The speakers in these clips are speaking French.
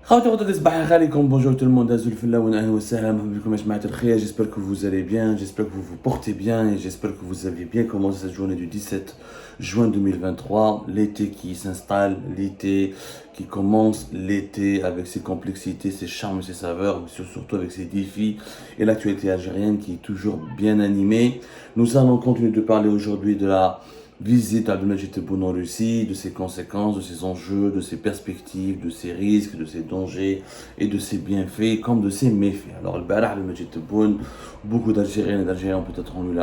خواتي خواتي صباح عليكم, bonjour tout le monde, Azul Fillah wa ahlan wa sahlan, bikum ya jama'at al-khayr. J'espère que vous allez bien, j'espère que vous vous portez bien et j'espère que vous avez bien commencé cette journée du 17 juin 2023. L'été qui s'installe, l'été qui commence, l'été avec ses complexités, ses charmes et ses saveurs, mais surtout avec ses défis et l'actualité algérienne qui est toujours bien animée. Nous allons continuer de parler aujourd'hui de la visite à Abdelmajid Tebboune en Russie, de ses conséquences, de ses enjeux, de ses perspectives, de ses risques, de ses dangers et de ses bienfaits comme de ses méfaits. Alors, le Barah Abdelmajid Tebboune, beaucoup d'Algériens et d'Algériens peut-être ont eu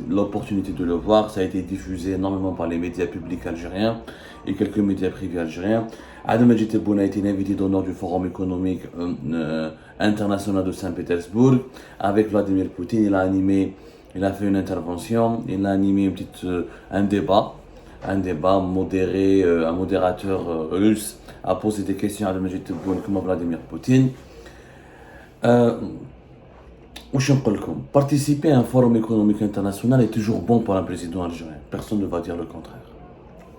l'opportunité de le voir. Ça a été diffusé énormément par les médias publics algériens et quelques médias privés algériens. Abdelmajid Tebboune a été l'invité d'honneur du Forum économique international de Saint-Pétersbourg avec Vladimir Poutine. Il a fait une intervention, il a animé un débat modéré, un modérateur russe a posé des questions à Abdelmajid Tebboune comme à Vladimir Poutine. Participer à un forum économique international est toujours bon pour un président algérien. Personne ne va dire le contraire.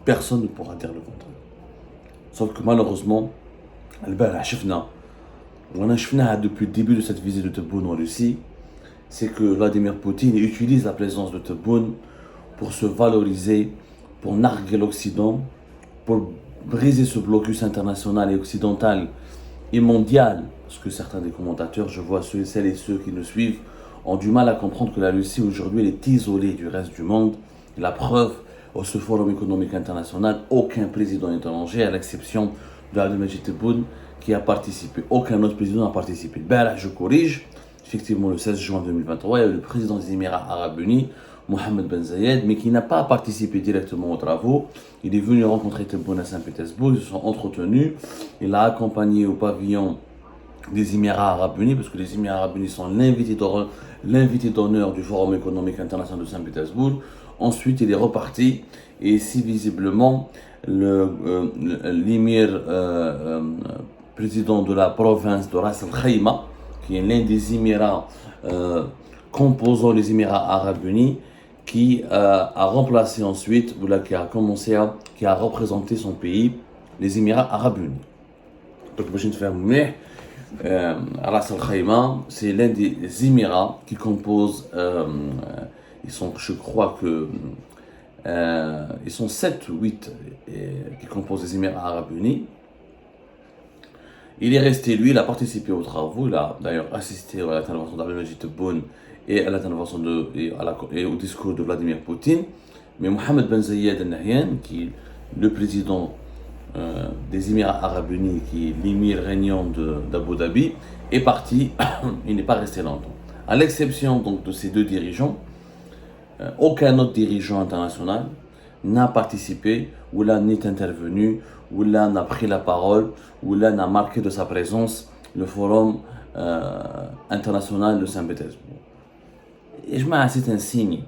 Personne ne pourra dire le contraire. Sauf que malheureusement, on a depuis le début de cette visite de Tebboune en Russie, c'est que Vladimir Poutine utilise la présence de Tebboune pour se valoriser, pour narguer l'Occident, pour briser ce blocus international et occidental et mondial. Parce que certains des commentateurs, je vois celles et ceux qui nous suivent, ont du mal à comprendre que la Russie aujourd'hui elle est isolée du reste du monde. La preuve, au ce forum économique international, aucun président étranger, à l'exception de Abdelmajid Tebboune, qui a participé. Aucun autre président n'a participé. Ben là, je corrige. Effectivement, le 16 juin 2023, il y a eu le président des Émirats Arabes Unis, Mohammed Ben Zayed, mais qui n'a pas participé directement aux travaux. Il est venu rencontrer Tebboune à Saint-Pétersbourg, ils se sont entretenus. Il a accompagné au pavillon des Émirats Arabes Unis, parce que les Émirats Arabes Unis sont l'invité d'honneur du Forum économique international de Saint-Pétersbourg. Ensuite, il est reparti, et ici, visiblement, l'émir président de la province de Ras Al Khaimah, qui est l'un des Émirats composant les Émirats Arabes Unis, qui a remplacé ensuite, qui a représenté son pays, les Émirats Arabes Unis. Donc, je vais faire Ras Al Khaimah, c'est l'un des Émirats qui composent, je crois que ils sont 7 ou 8 qui composent les Émirats Arabes Unis. Il est resté, lui, il a participé aux travaux, il a d'ailleurs assisté à l'intervention d'Abdelmajid Tebboune et à l'intervention et au discours de Vladimir Poutine. Mais Mohammed Ben Zayed Al Nahyan, qui est le président des Émirats Arabes Unis, qui est l'émir régnant d'Abu Dhabi, est parti, il n'est pas resté longtemps. À l'exception donc de ces deux dirigeants, aucun autre dirigeant international n'a participé ou là n'est intervenu ou là n'a pris la parole ou là n'a marqué de sa présence le forum international de Saint-Pétersbourg. Et je m'as c'est un signe.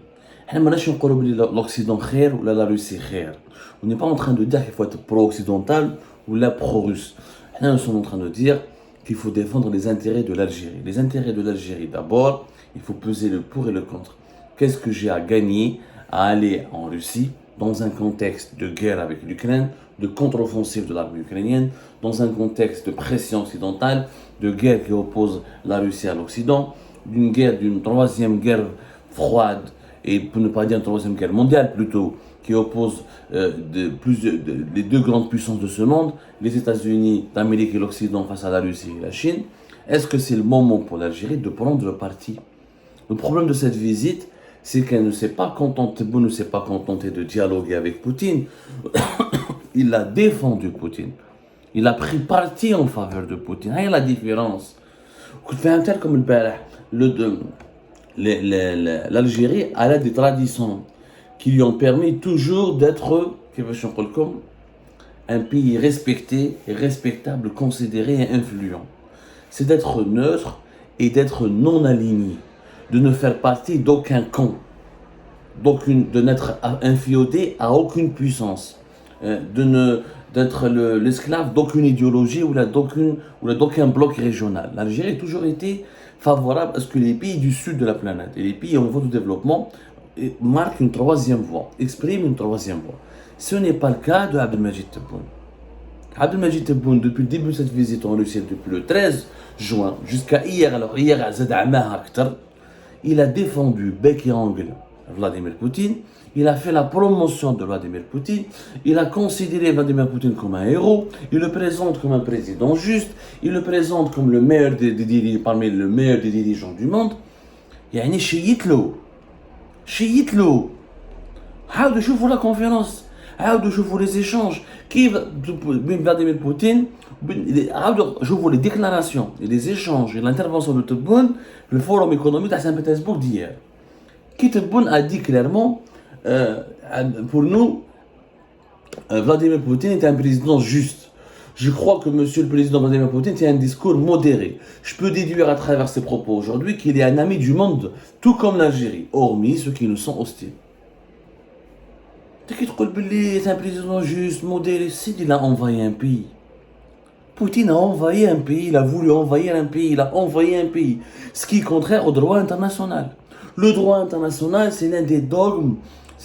L'Occident khair ou la Russie khair. On n'est pas en train de dire qu'il faut être pro-occidental ou la pro-russe. Nous sommes en train de dire qu'il faut défendre les intérêts de l'Algérie. Les intérêts de l'Algérie, d'abord, il faut peser le pour et le contre. Qu'est-ce que j'ai à gagner à aller en Russie dans un contexte de guerre avec l'Ukraine, de contre-offensive de l'armée ukrainienne, dans un contexte de pression occidentale, de guerre qui oppose la Russie à l'Occident, d'une troisième guerre froide, et pour ne pas dire une troisième guerre mondiale plutôt, qui oppose les deux grandes puissances de ce monde, les États-Unis d'Amérique et l'Occident face à la Russie et la Chine. Est-ce que c'est le moment pour l'Algérie de prendre le parti? Le problème de cette visite, c'est qu'elle ne s'est pas contentée de dialoguer avec Poutine. Il a défendu Poutine. Il a pris parti en faveur de Poutine. Il y a la différence. Comme l'Algérie a des traditions qui lui ont permis toujours d'être un pays respecté, respectable, considéré et influent. C'est d'être neutre et d'être non aligné, de ne faire partie d'aucun camp, de n'être inféodé à aucune puissance, d'être l'esclave d'aucune idéologie ou d'aucun bloc régional. L'Algérie a toujours été favorable à ce que les pays du sud de la planète et les pays en voie de développement marquent une troisième voie, expriment une troisième voie. Ce n'est pas le cas de Abdelmajid Tebboune. Abdelmajid Tebboune, depuis le début de cette visite en Russie, depuis le 13 juin jusqu'à hier, alors hier, il a défendu bec et ongle Vladimir Poutine, il a fait la promotion de Vladimir Poutine, il a considéré Vladimir Poutine comme un héros, il le présente comme un président juste, il le présente comme le meilleur parmi le meilleur des dirigeants du monde. يعني شيت له عاودوا شوفوا لا كونفيرونس عاودوا شوفوا لي زيشانج كيف بين فلاديمير بوتين عاودوا شوفوا لي ديكلاراسيون لي زيشانج l'intervention de Tebboune le forum économique à Saint-Pétersbourg d'hier qui Tebboune a dit clairement pour nous Vladimir Poutine est un président juste. Je crois que monsieur le président Vladimir Poutine tient un discours modéré. Je peux déduire à travers ses propos aujourd'hui qu'il est un ami du monde, tout comme l'Algérie, hormis ceux qui nous sont hostiles. C'est un président juste, modéré. Il a envahi un pays. Poutine a envahi un pays, il a voulu envahir un pays, il a envahi un pays. Ce qui est contraire au droit international. Le droit international, c'est l'un des dogmes,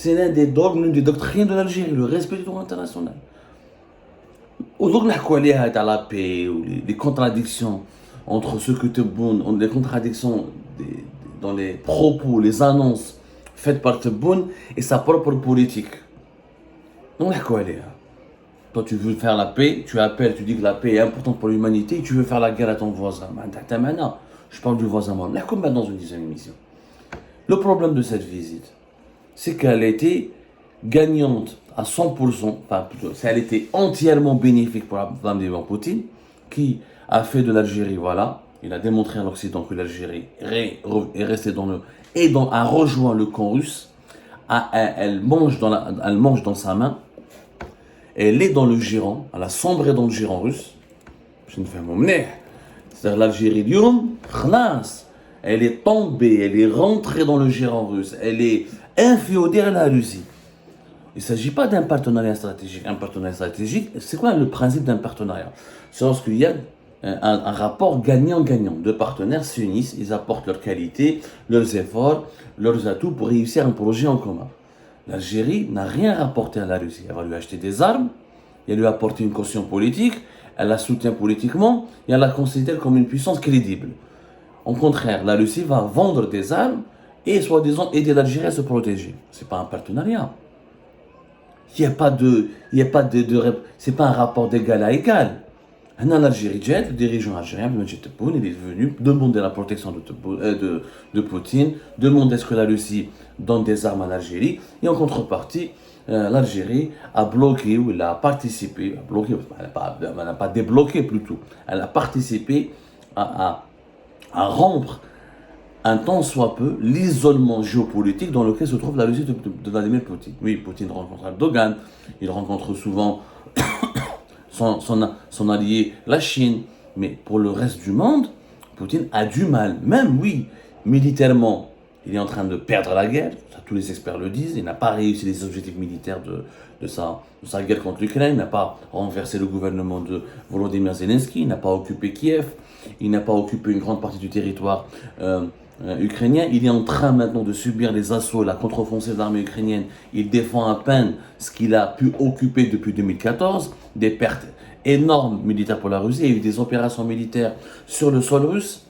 l'une des doctrines de l'Algérie, le respect du droit international. À la paix, ou les contradictions entre ce que Tebboune, les contradictions dans les propos, les annonces faites par Tebboune et sa propre politique. Donc, toi, tu veux faire la paix, tu appelles, tu dis que la paix est importante pour l'humanité et tu veux faire la guerre à ton voisin. Je parle du voisin, moi. Là, comme dans une dixième émission. Le problème de cette visite, c'est qu'elle a été gagnante à 100%, enfin plutôt, elle était entièrement bénéfique pour Vladimir Poutine, qui a fait de l'Algérie, voilà, il a démontré à l'Occident que l'Algérie est restée a rejoint le camp russe, elle mange dans sa main, elle est dans le giron, elle a sombré dans le giron russe, c'est-à-dire l'Algérie elle est tombée, elle est rentrée dans le giron russe, elle est inféodée à la Russie. Il ne s'agit pas d'un partenariat stratégique. Un partenariat stratégique, c'est quoi le principe d'un partenariat? C'est lorsqu'il y a un rapport gagnant-gagnant. Deux partenaires s'unissent, ils apportent leurs qualités, leurs efforts, leurs atouts pour réussir un projet en commun. L'Algérie n'a rien rapporté à la Russie. Elle va lui acheter des armes, elle lui apporter une caution politique, elle la soutient politiquement et elle la considère comme une puissance crédible. Au contraire, la Russie va vendre des armes et soi-disant aider l'Algérie à se protéger. Ce n'est pas un partenariat. Il n'y a pas de c'est pas un rapport d'égal à égal. En Algérie, le dirigeant algérien, Abdelmajid Tebboune, il est venu demander la protection de Poutine, demander à ce que la Russie donne des armes à l'Algérie, et en contrepartie, l'Algérie a bloqué, ou elle a participé, elle n'a pas débloqué plutôt, elle a participé à rompre un tant soit peu l'isolement géopolitique dans lequel se trouve la Russie de Vladimir Poutine. Oui, Poutine rencontre Erdogan, il rencontre souvent son allié, la Chine, mais pour le reste du monde, Poutine a du mal, même oui, militairement, il est en train de perdre la guerre, ça, tous les experts le disent, il n'a pas réussi les objectifs militaires de sa guerre contre l'Ukraine, il n'a pas renversé le gouvernement de Volodymyr Zelensky, il n'a pas occupé Kiev, il n'a pas occupé une grande partie du territoire ukrainien. Il est en train maintenant de subir les assauts, la contre-offensive de l'armée ukrainienne. Il défend à peine ce qu'il a pu occuper depuis 2014, des pertes énormes militaires pour la Russie. Il y a eu des opérations militaires sur le sol russe,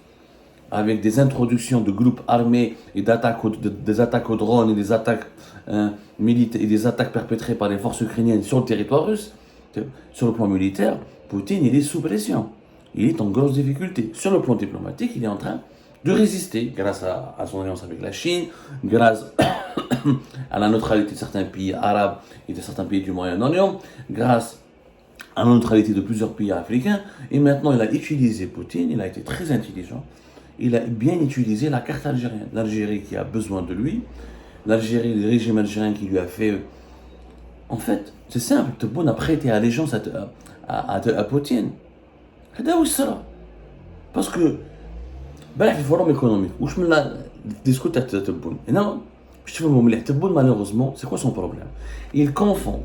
avec des introductions de groupes armés et des attaques aux drones et des attaques militaires et des attaques perpétrées par les forces ukrainiennes sur le territoire russe. Sur le plan militaire, Poutine, il est sous pression. Il est en grosse difficulté. Sur le plan diplomatique, il est en train de résister grâce à son alliance avec la Chine, grâce à la neutralité de certains pays arabes et de certains pays du Moyen-Orient, grâce à la neutralité de plusieurs pays africains. Et maintenant, il a utilisé Poutine, il a été très intelligent, il a bien utilisé la carte algérienne. L'Algérie qui a besoin de lui, l'Algérie, le régime algérien qui lui a fait... En fait, c'est simple, Tebboune a prêté allégeance à Poutine. Parce que في الفورم économique واش من الديسكور تاع تبون هنا باش تفهموا مليح تبون malheureusement c'est quoi son problème il confond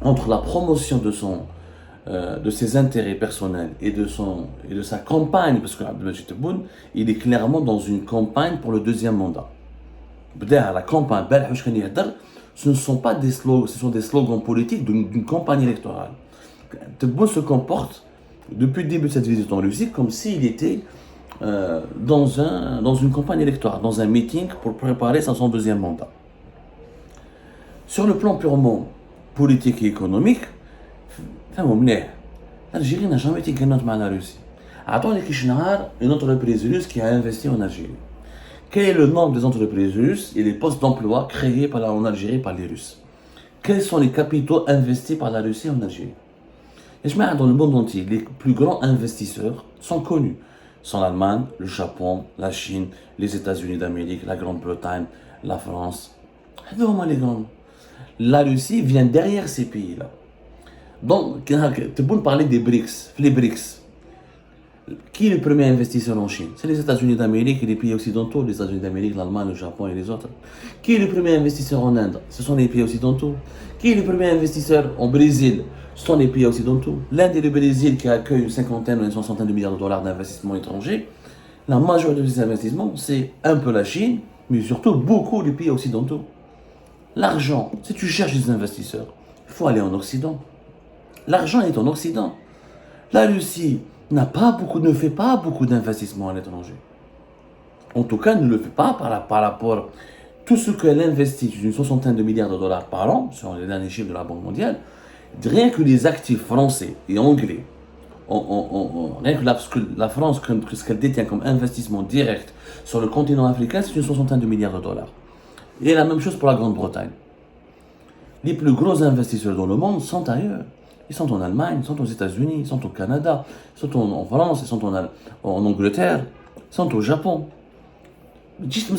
entre la promotion de ses intérêts personnels et de sa campagne parce que Abdelmajid Tebboune il est clairement dans une campagne pour le deuxième mandat بدا la campagne واش كان يهضر ce ne sont pas des slogans, ce sont des slogans politiques d'une campagne électorale Tebboune se comporte depuis le début de cette visite en Russie comme s'il était dans une campagne électorale, dans un meeting pour préparer son deuxième mandat. Sur le plan purement politique et économique, l'Algérie n'a jamais été gagnante avec la Russie. Attendez une entreprise russe qui a investi en Algérie. Quel est le nombre des entreprises russes et les postes d'emploi créés en Algérie par les Russes? Quels sont les capitaux investis par la Russie en Algérie? Et dans le monde entier, les plus grands investisseurs sont connus. Sont l'Allemagne, le Japon, la Chine, les États-Unis d'Amérique, la Grande-Bretagne, la France. Les grands. La Russie vient derrière ces pays-là. Donc, tu peux parler des BRICS, les BRICS. Qui est le premier investisseur en Chine? C'est les États-Unis d'Amérique et les pays occidentaux, les États-Unis d'Amérique, l'Allemagne, le Japon et les autres. Qui est le premier investisseur en Inde? Ce sont les pays occidentaux. Qui est le premier investisseur au Brésil? Ce sont les pays occidentaux. L'Inde et le Brésil qui accueillent une cinquantaine ou une soixantaine de milliards de dollars d'investissements étrangers. La majorité de ces investissements, c'est un peu la Chine, mais surtout beaucoup les pays occidentaux. L'argent, si tu cherches des investisseurs, il faut aller en Occident. L'argent est en Occident. La Russie ne fait pas beaucoup d'investissements à l'étranger. En tout cas, ne le fait pas par rapport à tout ce qu'elle investit, une soixantaine de milliards de dollars par an, selon les derniers chiffres de la Banque mondiale. Rien que les actifs français et anglais, rien que la France, ce qu'elle détient comme investissement direct sur le continent africain, c'est une soixantaine de milliards de dollars. Et la même chose pour la Grande-Bretagne. Les plus gros investisseurs dans le monde sont ailleurs. Ils sont en Allemagne, ils sont aux États-Unis, ils sont au Canada, ils sont en France, ils sont en Angleterre, ils sont au Japon. Juste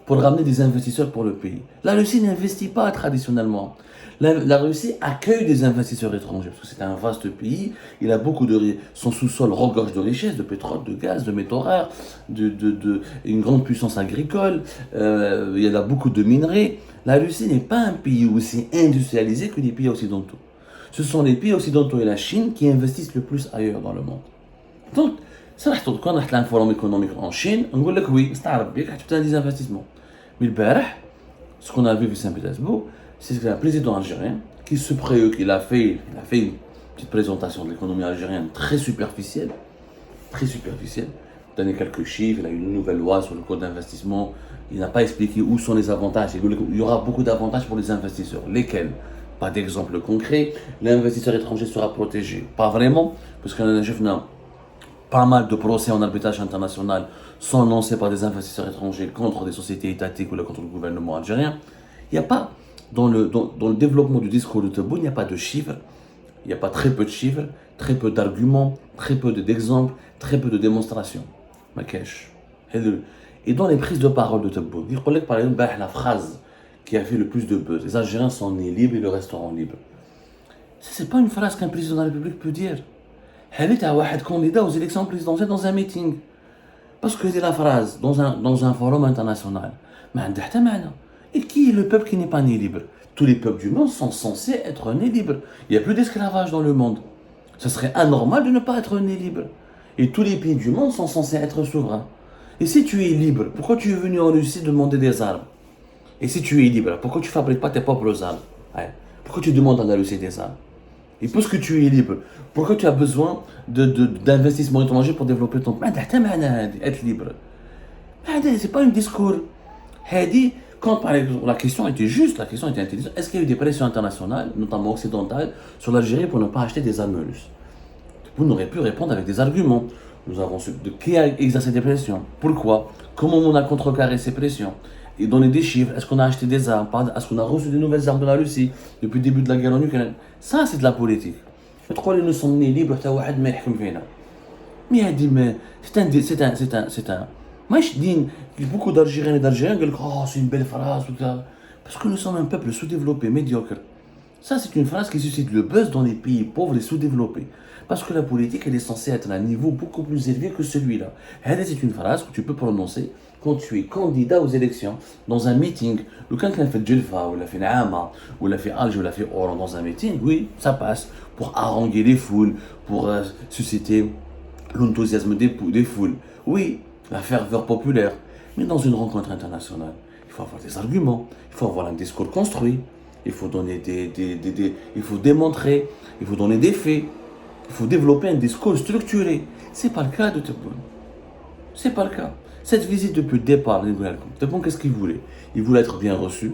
pour ramener des investisseurs pour le pays. La Russie n'investit pas traditionnellement. La Russie accueille des investisseurs étrangers parce que c'est un vaste pays. Il a beaucoup son sous-sol regorge de richesses, de pétrole, de gaz, de métaux rares, une grande puissance agricole. Il y a beaucoup de minerais. La Russie n'est pas un pays aussi industrialisé que les pays occidentaux. Ce sont les pays occidentaux et la Chine qui investissent le plus ailleurs dans le monde. Donc, quand on a un forum économique en Chine, on dit oui, c'est des investissements. Mais ce qu'on a vu à Saint-Pétersbourg, c'est un président algérien qui se préoccupe, il a fait une petite présentation de l'économie algérienne très superficielle, donné quelques chiffres, il a une nouvelle loi sur le code d'investissement, il n'a pas expliqué où sont les avantages, il y aura beaucoup d'avantages pour les investisseurs, lesquels? Pas d'exemple concret, l'investisseur étranger sera protégé, pas vraiment, parce qu'on a pas mal de procès en arbitrage international sont lancés par des investisseurs étrangers contre des sociétés étatiques ou contre le gouvernement algérien. Il n'y a pas, dans le développement du discours de Tebboune, il n'y a pas de chiffres, il n'y a pas très peu de chiffres, très peu d'arguments, très peu d'exemples, très peu de démonstrations. Ma cache. Et dans les prises de parole de Tebboune, il y a par exemple la phrase qui a fait le plus de buzz. Les Algériens sont nés libres et le resteront libres. Ce n'est pas une phrase qu'un président de la République peut dire. Elle a un candidat aux élections présidentielles dans un meeting. Parce que c'est la phrase dans un forum international. Mais et qui est le peuple qui n'est pas né libre? Tous les peuples du monde sont censés être nés libres. Il n'y a plus d'esclavage dans le monde. Ce serait anormal de ne pas être né libre. Et tous les pays du monde sont censés être souverains. Et si tu es libre, pourquoi tu es venu en Russie demander des armes? Et si tu es libre, pourquoi tu ne fabriques pas tes propres armes? Pourquoi tu demandes à la Russie des armes? Et puisque tu es libre, pourquoi tu as besoin d'investissements étrangers pour développer ton pays? Être libre. C'est pas un discours. Quand par exemple, la question était juste, la question était intelligente, est-ce qu'il y a eu des pressions internationales, notamment occidentales, sur l'Algérie pour ne pas acheter des armes russes? Vous n'aurez pu répondre avec des arguments. Nous avons su de qui a exercé des pressions, pourquoi, comment on a contrecarré ces pressions, et donner des chiffres, est-ce qu'on a acheté des armes, est-ce qu'on a reçu de nouvelles armes de la Russie depuis le début de la guerre en Ukraine. Ça, c'est de la politique. Nous sommes nés libres, mais c'est un moi je dis beaucoup d'Algériens et d'Algériens disent oh c'est une belle phrase parce que nous sommes un peuple sous-développé, médiocre. Ça c'est une phrase qui suscite le buzz dans les pays pauvres et sous-développés. Parce que la politique elle est censée être à un niveau beaucoup plus élevé que celui-là. C'est une phrase que tu peux prononcer quand tu es candidat aux élections dans un meeting. Le quelqu'un fait Djelfa, ou l'a fait Naama, ou l'a fait Alger, ou l'a fait Oran dans un meeting, oui, ça passe pour haranguer les foules, pour susciter l'enthousiasme des foules. Oui, la ferveur populaire. Mais dans une rencontre internationale, il faut avoir des arguments, il faut avoir un discours construit. il faut donner il faut démontrer, il faut donner des faits, il faut développer un discours structuré. C'est pas le cas de Tebboune. C'est pas le cas. Cette visite depuis le départ, Tebboune, qu'est-ce qu'il voulait? Il voulait être bien reçu,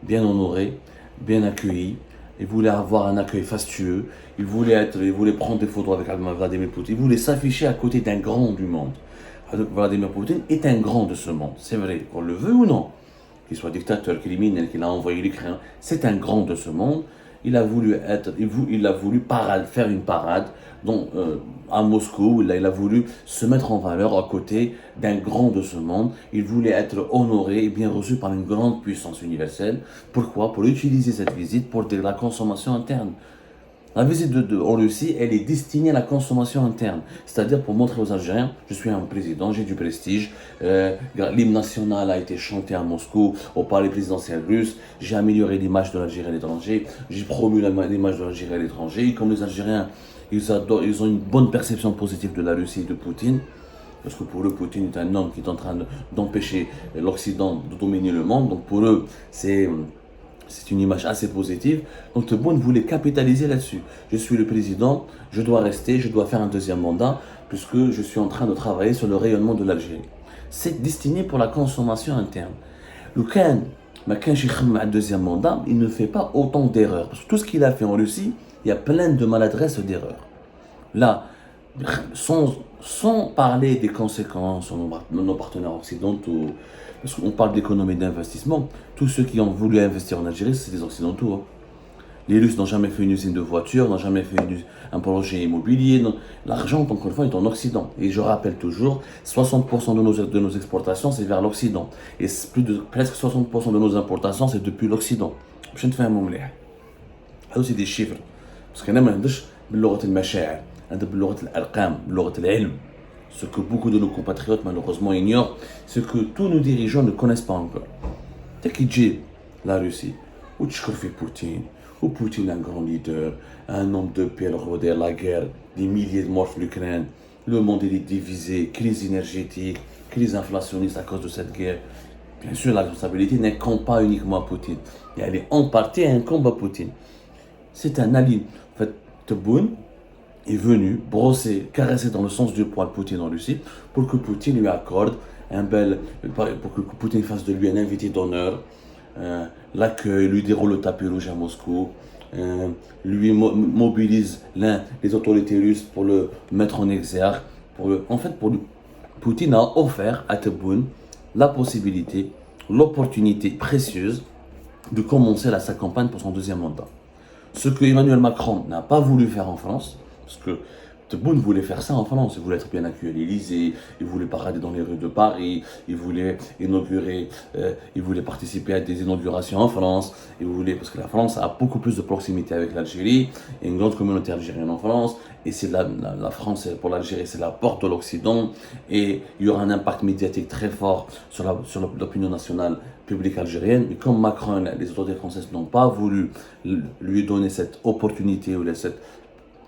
bien honoré, bien accueilli. Il voulait avoir un accueil fastueux. Il voulait prendre des photos avec Vladimir Poutine. Il voulait s'afficher à côté d'un grand du monde. Vladimir Poutine est un grand de ce monde. C'est vrai, qu'on le veut ou non. Qu'il soit dictateur, criminel, qu'il a envoyé l'Ukraine, c'est un grand de ce monde. Il a voulu faire une parade à Moscou. Il a voulu se mettre en valeur à côté d'un grand de ce monde. Il voulait être honoré et bien reçu par une grande puissance universelle. Pourquoi? Pour utiliser cette visite pour de la consommation interne. La visite en Russie, elle est destinée à la consommation interne. C'est-à-dire pour montrer aux Algériens, je suis un président, j'ai du prestige. L'hymne national a été chanté à Moscou, au palais présidentiel russe. J'ai amélioré l'image de l'Algérie à l'étranger. J'ai promu l'image de l'Algérie à l'étranger. Et comme les Algériens, ils ont une bonne perception positive de la Russie et de Poutine. Parce que pour eux, Poutine est un homme qui est en train d'empêcher l'Occident de dominer le monde. Donc pour eux, c'est une image assez positive. Donc Tebboune voulait capitaliser là-dessus. Je suis le président, je dois rester, je dois faire un deuxième mandat, puisque je suis en train de travailler sur le rayonnement de l'Algérie. C'est destiné pour la consommation interne. Le Khan, un deuxième mandat, il ne fait pas autant d'erreurs. Parce que tout ce qu'il a fait en Russie, il y a plein de maladresses et d'erreurs. Là, sans parler des conséquences sur nos partenaires occidentaux, parce qu'on parle d'économie d'investissement, tous ceux qui ont voulu investir en Algérie, c'est des occidentaux. Hein. Les Russes n'ont jamais fait une usine de voitures, n'ont jamais fait un projet immobilier. L'argent, encore une fois, est en Occident. Et je rappelle toujours, 60% de nos exportations, c'est vers l'Occident. Et presque 60% de nos importations, c'est depuis l'Occident. Je ne fais un mot. C'est des chiffres. Parce qu'on a باللغة المشاعر. Ce que beaucoup de nos compatriotes malheureusement ignorent, c'est que tous nos dirigeants ne connaissent pas encore. Dès qu'il dit la Russie, où tu fais Poutine, où Poutine est un grand leader, un homme de paix, la guerre, des milliers de morts en Ukraine, le monde est divisé, crise énergétique, crise inflationniste à cause de cette guerre. Bien sûr, la responsabilité n'incombe pas uniquement à Poutine, et elle est en partie incombe à Poutine. C'est un allié. En fait, Tebboune est venu brosser, caresser dans le sens du poil Poutine en Russie pour que Poutine lui accorde pour que Poutine fasse de lui un invité d'honneur, l'accueil, lui déroule le tapis rouge à Moscou, lui mobilise les autorités russes pour le mettre en exergue. Poutine a offert à Tebboune la possibilité, l'opportunité précieuse de commencer sa campagne pour son deuxième mandat. Ce que Emmanuel Macron n'a pas voulu faire en France, parce que Tebboune voulait faire ça en France, il voulait être bien accueilli à l'Élysée, il voulait parader dans les rues de Paris, il voulait participer à des inaugurations en France, parce que la France a beaucoup plus de proximité avec l'Algérie, il y a une grande communauté algérienne en France, et c'est la France pour l'Algérie, c'est la porte de l'Occident, et il y aura un impact médiatique très fort sur l'opinion nationale publique algérienne. Mais comme Macron, les autorités françaises n'ont pas voulu lui donner cette opportunité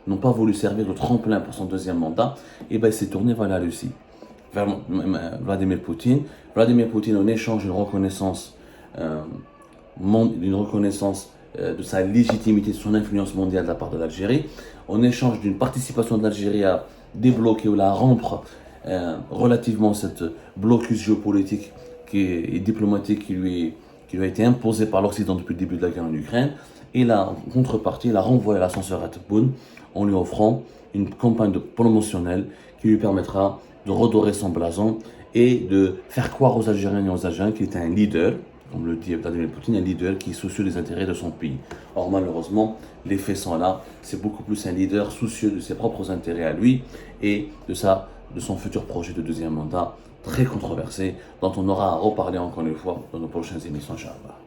n'ont pas voulu servir de tremplin pour son deuxième mandat, et il s'est tourné vers la Russie, vers Vladimir Poutine. Vladimir Poutine, en échange d'une reconnaissance, de sa légitimité, de son influence mondiale de la part de l'Algérie, en échange d'une participation de l'Algérie à débloquer ou à rompre relativement cette blocus géopolitique et diplomatique qui lui a été imposé par l'Occident depuis le début de la guerre en Ukraine. Et là, en contrepartie, il a renvoyé l'ascenseur à Tebboune en lui offrant une campagne promotionnelle qui lui permettra de redorer son blason et de faire croire aux Algériens et aux Algériens qu'il était un leader, comme le dit Vladimir Poutine, un leader qui est soucieux des intérêts de son pays. Or, malheureusement, les faits sont là. C'est beaucoup plus un leader soucieux de ses propres intérêts à lui et de son futur projet de deuxième mandat, très controversé, dont on aura à reparler encore une fois dans nos prochaines émissions, Inch'Allah.